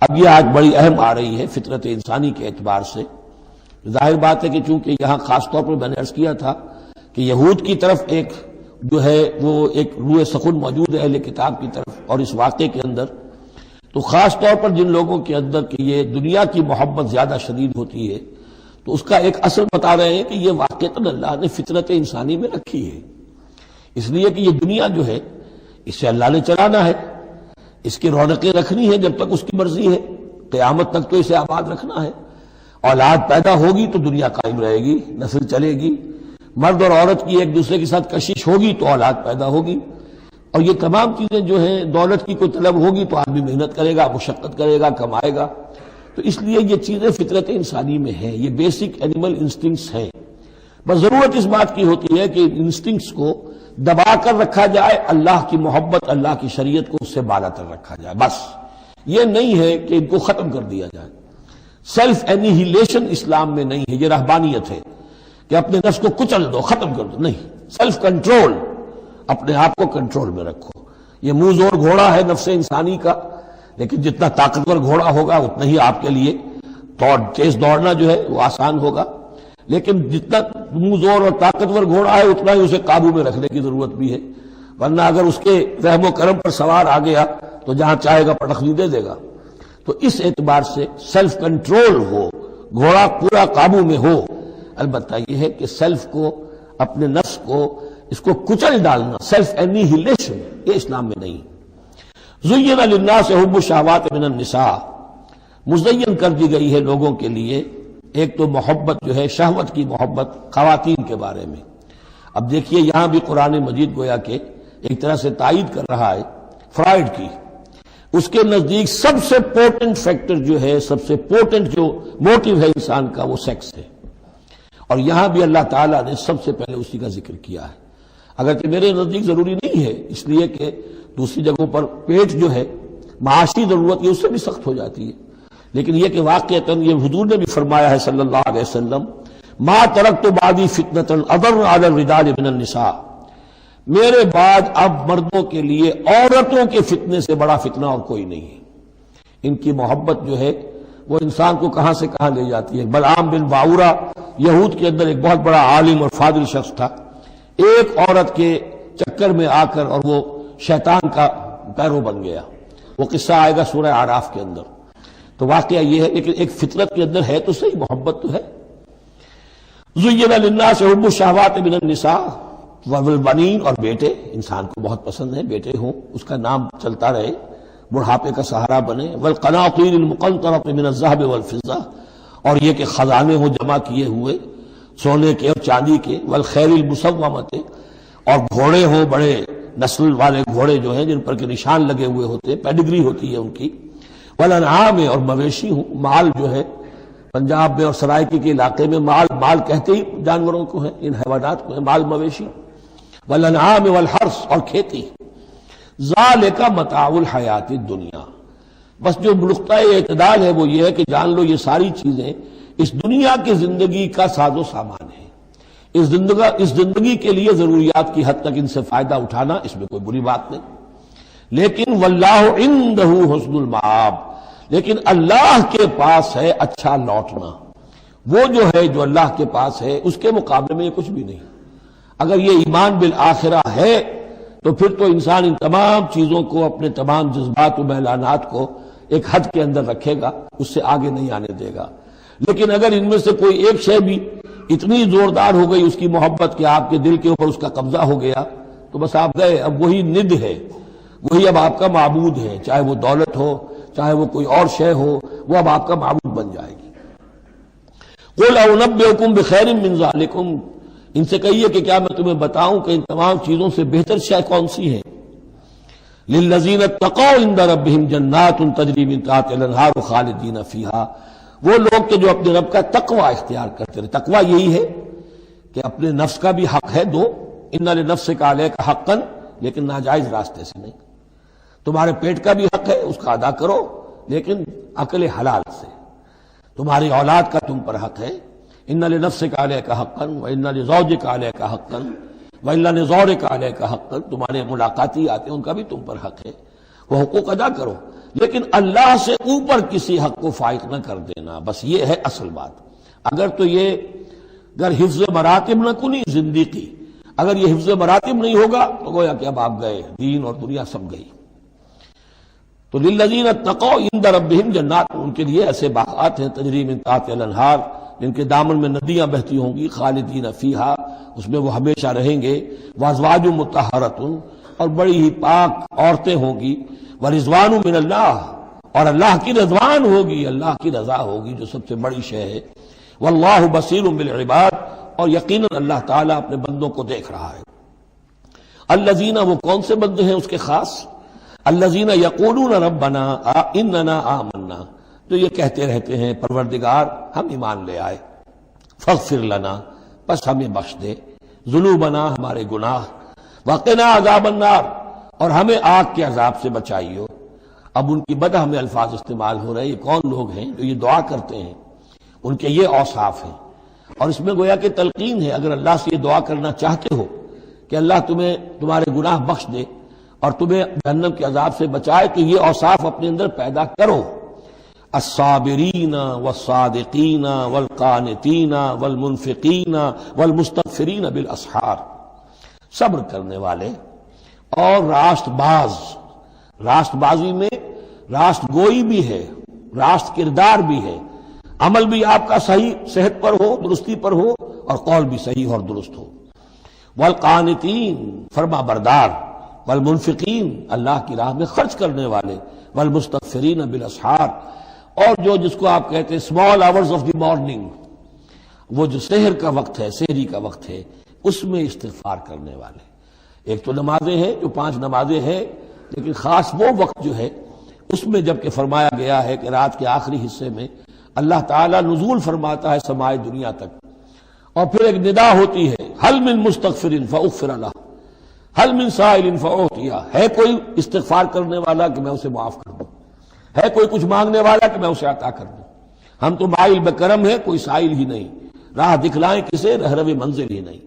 اب یہ آج بڑی اہم آ رہی ہے فطرت انسانی کے اعتبار سے۔ ظاہر بات ہے کہ چونکہ یہاں خاص طور پر میں نے عرض کیا تھا کہ یہود کی طرف ایک جو ہے وہ ایک روح سخن موجود ہے اہل کتاب کی طرف، اور اس واقعے کے اندر تو خاص طور پر جن لوگوں کے اندر کہ یہ دنیا کی محبت زیادہ شدید ہوتی ہے، تو اس کا ایک اثر بتا رہے ہیں کہ یہ واقعتاً اللہ نے فطرت انسانی میں رکھی ہے، اس لیے کہ یہ دنیا جو ہے اسے اللہ نے چلانا ہے، اس کی رونقیں رکھنی ہے جب تک اس کی مرضی ہے، قیامت تک تو اسے آباد رکھنا ہے۔ اولاد پیدا ہوگی تو دنیا قائم رہے گی، نسل چلے گی، مرد اور عورت کی ایک دوسرے کے ساتھ کشش ہوگی تو اولاد پیدا ہوگی، اور یہ تمام چیزیں جو ہیں دولت کی کوئی طلب ہوگی تو آدمی محنت کرے گا، مشقت کرے گا، کمائے گا، تو اس لیے یہ چیزیں فطرت انسانی میں ہیں، یہ بیسک اینیمل انسٹنکٹس ہیں۔ بس ضرورت اس بات کی ہوتی ہے کہ انسٹنکٹس کو دبا کر رکھا جائے، اللہ کی محبت، اللہ کی شریعت کو اس سے بالا تر رکھا جائے، بس یہ نہیں ہے کہ ان کو ختم کر دیا جائے۔ سیلف اینیہیلیشن اسلام میں نہیں ہے، یہ رہبانیت ہے کہ اپنے نفس کو کچل دو، ختم کر دو، نہیں، سیلف کنٹرول، اپنے آپ کو کنٹرول میں رکھو۔ یہ منہ زور گھوڑا ہے نفس انسانی کا، لیکن جتنا طاقتور گھوڑا ہوگا اتنا ہی آپ کے لیے تیز دوڑنا جو ہے وہ آسان ہوگا، لیکن جتنا منہ زور اور طاقتور گھوڑا ہے اتنا ہی اسے قابو میں رکھنے کی ضرورت بھی ہے، ورنہ اگر اس کے رحم و کرم پر سوار آ گیا تو جہاں چاہے گا پٹخنی دے دے گا۔ تو اس اعتبار سے سیلف کنٹرول ہو، گھوڑا پورا قابو میں ہو۔ البتہ یہ ہے کہ سیلف کو، اپنے نفس کو، اس کو کچل ڈالنا، سیلف اینیہیلیشن، یہ اسلام میں نہیں۔ زین للناس حب الشہوات من النساء، مزین کر دی گئی ہے لوگوں کے لیے ایک تو محبت جو ہے، شہوت کی محبت خواتین کے بارے میں۔ اب دیکھیے یہاں بھی قرآن مجید گویا کہ ایک طرح سے تائید کر رہا ہے فرائڈ کی۔ اس کے نزدیک سب سے پورٹنٹ فیکٹر جو ہے، سب سے پورٹنٹ جو موٹیو ہے انسان کا، وہ سیکس ہے، اور یہاں بھی اللہ تعالیٰ نے سب سے پہلے اسی کا ذکر کیا ہے، اگرچہ میرے نزدیک ضروری نہیں ہے، اس لیے کہ دوسری جگہوں پر پیٹ جو ہے معاشی ضرورت یہ اس سے بھی سخت ہو جاتی ہے، لیکن یہ کہ واقعتاً یہ حضور نے بھی فرمایا ہے صلی اللہ علیہ وسلم، ما ترکت بعدی فتنۃ اضر علی الرجال من النساء، میرے بعد اب مردوں کے لیے عورتوں کے فتنے سے بڑا فتنہ اور کوئی نہیں ہے۔ ان کی محبت جو ہے وہ انسان کو کہاں سے کہاں لے جاتی ہے۔ بلعام بن باورہ یہود کے اندر ایک بہت بڑا عالم اور فاضل شخص تھا، ایک عورت کے چکر میں آ کر اور وہ شیطان کا پیرو بن گیا، وہ قصہ آئے گا سورہ اعراف کے اندر۔ تو واقعہ یہ ہے، لیکن ایک فطرت کے اندر ہے تو صحیح، محبت تو ہے۔ زین للناس حب الشہوات من النساء والبنین، اور بیٹے انسان کو بہت پسند ہے، بیٹے ہوں، اس کا نام چلتا رہے، بڑھاپے کا سہارا بنے۔ والقناطیر المقنطرۃ من الذهب والفضہ، اور یہ کہ خزانے ہوں جمع کیے ہوئے سونے کے اور چاندی کے۔ والخیل المسومۃ، اور گھوڑے ہوں، بڑے نسل والے گھوڑے جو ہیں جن پر کے نشان لگے ہوئے ہوتے ہیں، پیڈگری ہوتی ہے ان کی۔ والانعام، اور مویشی ہوں، مال جو ہے پنجاب میں اور سرائکی کے علاقے میں مال کہتے ہی جانوروں کو ہیں، ان حیوانات کو ہیں مال مویشی۔ والانعام والحرث، اور کھیتی۔ ذالک متاع الحیات الدنیا، بس جو نقطہ اعتدال ہے وہ یہ ہے کہ جان لو یہ ساری چیزیں اس دنیا کی زندگی کا ساز و سامان ہے، اس زندگی کے لیے ضروریات کی حد تک ان سے فائدہ اٹھانا، اس میں کوئی بری بات نہیں، لیکن واللہ عندہ حسن المآب، لیکن اللہ کے پاس ہے اچھا لوٹنا۔ وہ جو ہے جو اللہ کے پاس ہے اس کے مقابلے میں یہ کچھ بھی نہیں۔ اگر یہ ایمان بالآخرہ ہے تو پھر تو انسان ان تمام چیزوں کو، اپنے تمام جذبات و میلانات کو ایک حد کے اندر رکھے گا، اس سے آگے نہیں آنے دے گا۔ لیکن اگر ان میں سے کوئی ایک شے بھی اتنی زوردار ہو گئی اس کی محبت کہ آپ کے دل کے اوپر اس کا قبضہ ہو گیا تو بس آپ گئے، اب وہی ند ہے، وہی اب آپ کا معبود ہے، چاہے وہ دولت ہو، چاہے وہ کوئی اور شے ہو، وہ اب آپ کا معبود بن جائے گی۔ قل انبئکم بخیر من ذالکم، ان سے کہیے کہ کیا میں تمہیں بتاؤں کہ ان تمام چیزوں سے بہتر شے کون سی ہے؟ للذین اتقوا عند ربہم جنات تجری من تحتہا الانہار خالدین فیہا، وہ لوگ کہ جو اپنے رب کا تقوی اختیار کرتے رہے۔ تقوی یہی ہے کہ اپنے نفس کا بھی حق ہے دو، ان لنفسک علیک حقا، لیکن ناجائز راستے سے نہیں۔ تمہارے پیٹ کا بھی حق ہے، اس کا ادا کرو، لیکن عقل حلال سے۔ تمہاری اولاد کا تم پر حق ہے، ان لنفسک علیک حقا وان لزوجک علیک حقا وان لزورک علیک حقا، تمہارے ملاقاتی آتے ہیں ان کا بھی تم پر حق ہے، وہ حقوق ادا کرو۔ لیکن اللہ سے اوپر کسی حق کو فائق نہ کر دینا، بس یہ ہے اصل بات۔ اگر حفظ مراتب نہ کنی زندگی، اگر یہ حفظ مراتب نہیں ہوگا تو گویا کہ اب آپ گئے، دین اور دنیا سب گئی۔ تو للذین اتقوا عند ربہم جنات، ان کے لیے ایسے باغات ہیں تجری من تحتہا الانہار، جن کے دامن میں ندیاں بہتی ہوں گی، خالدین فیہا، اس میں وہ ہمیشہ رہیں گے، وازواج مطہرۃ، اور بڑی ہی پاک عورتیں ہوں گی، ورضوان من اللہ، اور اللہ کی رضوان ہوگی، اللہ کی رضا ہوگی جو سب سے بڑی شے ہے، واللہ بصیر بالعباد، اور یقیناً اللہ تعالیٰ اپنے بندوں کو دیکھ رہا ہے۔ الذین، وہ کون سے بندے ہیں اس کے خاص؟ الذین یقولون ربنا اننا آمنا، جو یہ کہتے رہتے ہیں پروردگار ہم ایمان لے آئے، فاغفر لنا، بس ہمیں بخش دے، ذنوبنا، ہمارے گناہ، وقنا عذاب النار، اور ہمیں آگ کے عذاب سے بچائیو۔ اب ان کی بدح میں الفاظ استعمال ہو رہے ہیں، یہ کون لوگ ہیں جو یہ دعا کرتے ہیں، ان کے یہ اوصاف ہیں، اور اس میں گویا کہ تلقین ہے، اگر اللہ سے یہ دعا کرنا چاہتے ہو کہ اللہ تمہیں تمہارے گناہ بخش دے اور تمہیں جہنم کے عذاب سے بچائے، تو یہ اوصاف اپنے اندر پیدا کرو۔ الصابرین والصادقین والقانتین والمنفقین والمستغفرین بالاسحار، صبر کرنے والے اور راست باز۔ راست بازی میں راست گوئی بھی ہے، راست کردار بھی ہے، عمل بھی آپ کا صحیح صحت پر ہو، درستی پر ہو، اور قول بھی صحیح اور درست ہو۔ والقانتین، فرما بردار، والمنفقین، اللہ کی راہ میں خرچ کرنے والے، والمستغفرین بالاسحار، اور جو جس کو آپ کہتے ہیں small hours of the morning, وہ جو سحر کا وقت ہے، سحری کا وقت ہے، اس میں استغفار کرنے والے۔ ایک تو نمازیں ہیں جو 5 نمازیں ہیں، لیکن خاص وہ وقت جو ہے اس میں جب کہ فرمایا گیا ہے کہ رات کے آخری حصے میں اللہ تعالیٰ نزول فرماتا ہے سمائے دنیا تک، اور پھر ایک ندا ہوتی ہے، حل من مستغفر فاغفر لہ، حل من سائل فاعطیہ، ہے کوئی استغفار کرنے والا کہ میں اسے معاف کر دوں، ہے کوئی کچھ مانگنے والا کہ میں اسے عطا کر دوں۔ ہم تو مائل بکرم ہے، کوئی سائل ہی نہیں، راہ دکھلائیں کسے، رہرو منزل ہی نہیں۔